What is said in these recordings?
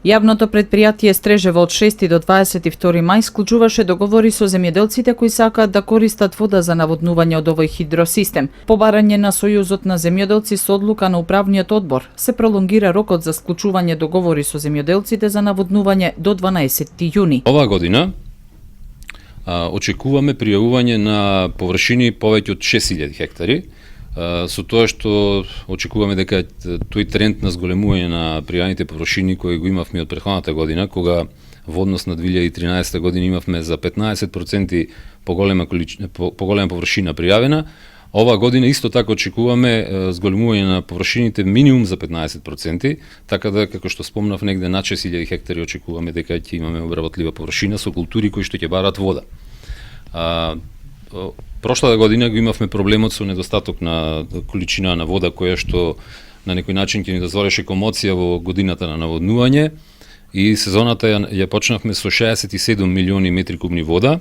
Јавното предпријатие Стрежево од 6 до 22 мај склучуваше договори со земјоделците кои сакаат да користат вода за наводнување од овој хидросистем. По барање на Сојузот на земјоделци со одлука на управниот одбор се пролонгира рокот за склучување договори со земјоделците за наводнување до 12 јуни. Оваа година очекуваме пријавување на површини повеќе од 6000 хектари, со тоа што очекуваме дека тој тренд на зголемување на пријавените површини кои го имавме од претходната година, кога во однос на 2013 година имавме за 15% поголема површина пријавена, оваа година исто така очекуваме зголемување на површините минимум за 15%, така да, како што спомнав, негде над 6000 хектари очекуваме дека ќе имаме обработлива површина со култури кои што ќе барат вода. Прошлата година го имавме проблемот со недостаток на количина на вода која што на некој начин ќе ни дозволеше комоција во годината на наводнување и сезоната ја почнавме со 67 милиони метри кубни вода.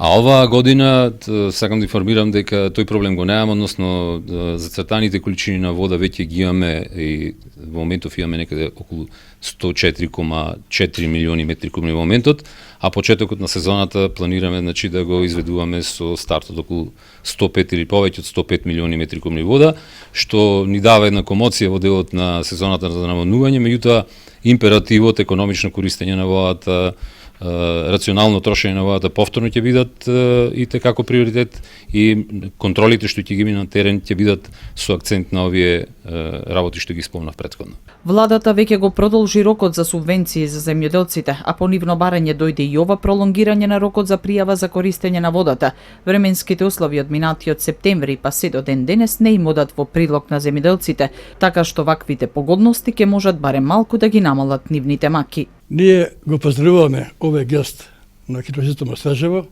А оваа година сакам да информирам дека тој проблем го немаме, односно зацртаните количини на вода веќе ги имаме и во моментов имаме некаде околу 104,4 милиони метри кубни во моментот, а почетокот на сезоната планираме да го изведуваме со старт од околу 105 или повеќе од 105 милиони метри кубни вода, што ни дава една комоција во делот на сезоната за наводнување, меѓутоа императивот економично користење на водата, рационално трошење на водата повторно ќе бидат и како приоритет и контролите што ќе ги има на терен ќе бидат со акцент на овие работи што ги спомнав претходно. Владата веќе го продолжи рокот за субвенции за земјоделците, а по нивно барање дојде и ова пролонгирање на рокот за пријава за користење на водата. Временските услови од минатиот септември па се до ден денес не им одат во прилог на земјоделците, така што ваквите погодности ќе можат барем малку да ги намалат нивните маки. Ние го поздравуваме овој гест на хидросистемот Стрежево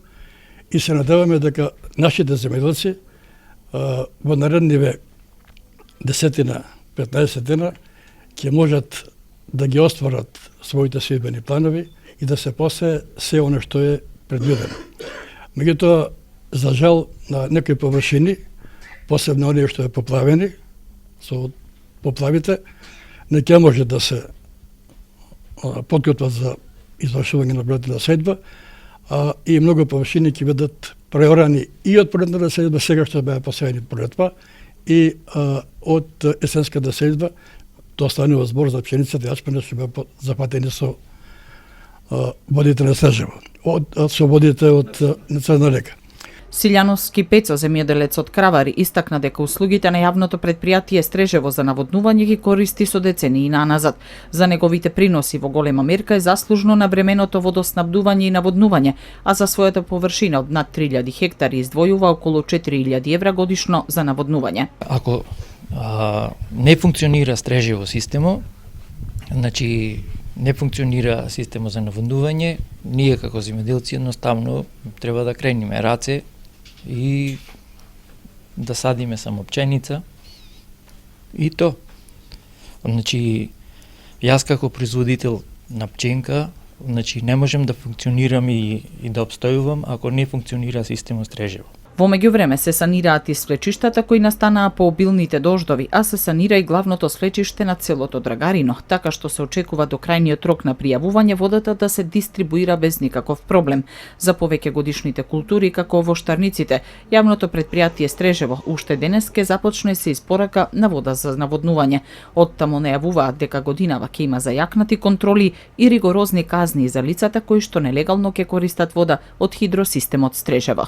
и се надеваме дека нашите земјоделци во наредниве 10-15 дена ќе можат да ги остварат своите следбени планови и да се посее се оно што е предвидено. Меѓутоа, за жал, на некои површини, посебно оние што е поплавени, со поплавите, не ќе може да се подготват за извршување на обработна седба, и многу површини ќе бидат преорани и од пролетната седба, сега што беа посеени пролетва, и од есенската седба, тоа станува збор за пшеницата и јачмена што беа запатени со водите на Стрежево, со водите од Црна река. Силјановски Пецо, земјоделец од Кравари, истакна дека услугите на јавното предпријатие Стрежево за наводнување ги користи со децении наназад. За неговите приноси во голема мерка е заслужно набременото водоснабдување и наводнување, а за својата површина од над 3000 хектари издвојува околу 4000 евра годишно за наводнување. Ако не функционира Стрежево системо, значи не функционира система за наводнување, ние како земјоделци едноставно треба да крениме раце и да садиме само пченица и то. Значи, јас како производител на пченка, значи не можем да функционирам и да обстојувам ако не функционира системот Стрежево. Во меѓувреме се санираат и свлечиштата кои настанаа по обилните дождови, а се санира и главното свлечиште на селото Драгарино, така што се очекува до крајниот рок на пријавување водата да се дистрибуира без никаков проблем. За повеќе годишните култури, како воштарниците, јавното предпријатие Стрежево уште денес ќе започне се испорака на вода за наводнување. Оттаму најавуваат дека годинава ќе има зајакнати контроли и ригорозни казни за лицата кои што нелегално ќе користат вода од хидросистемот Стрежево.